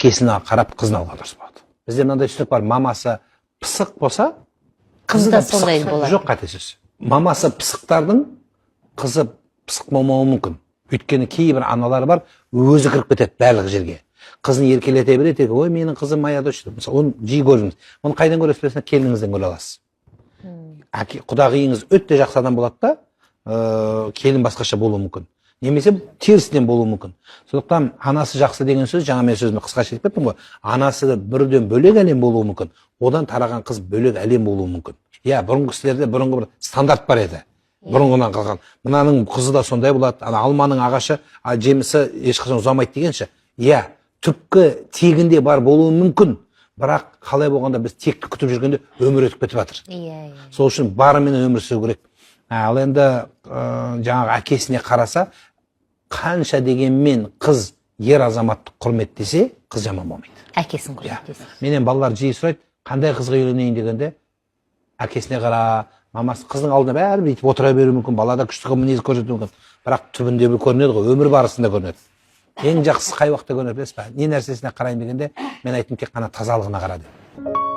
әкесіне қарап қызын алған дұрыс болады. Бізде мынандай түсінік бар, мамасы пысық болса, қызы да сондай болады. Жоқ, қате сөз. Мамасы пысықтардың қызы пысық болмауы мүмкін. Өйткені кейбір аналар бар, өзі кіріп кетеді барлық жерге. Қызын еркелете береді, ой, менің қызым мая дос. Мысалы, оны жиі көріңіз. Оны қайдан көресіз? Келініңізден көре аласыз. Құдағиыңыз өте жақсы адам болады да, келін басқаша болуы мүмкін. Немесе терісінен болуы мүмкін. Сондықтан анасы жақсы деген сөз, жаңа мен сөзімді қысқаша айтып кеттім ғой, анасы бірден бөлек әлем болуы мүмкін. Одан тараған қыз бөлек әлем болуы мүмкін. Иә, бұрынғы кісілерде бұрынғы бір стандарт бар еді. Бұрынғынан қалған. Мынаның қызы да сондай болады. Алманың ағашы, жемісі ешқашан ұзамайды дегенше. Иә, түпкі тегінде бар болуы мүмкін. Бірақ қалай болғанда біз текті күтіп жүргенде өмір өтіп кетіп жатыр. Сол үшін барымен өмір сүру керек. Ал енді жаңағы әкесіне қараса, қанша дегенмен қыз ер азаматты құрметтесе, қыз жаман болмайды. Әкесін құрметтесе. Менен балалар жиі сұрайды, қандай қызға үйленейін дегенде, әкесіне қара, мамасы қыздың алдына бәрі бүйтіп отыра беруі мүмкін, балада күшті мінез көрсетуі мүмкін. Бірақ түбінде бір көрінеді ғой, өмір барысында көрінеді. Ең жақсысы қай уақытта көрінеді білесіз бе? Не нәрсесіне қарайын дегенде, мен айттым тек қана тазалығына қара деп.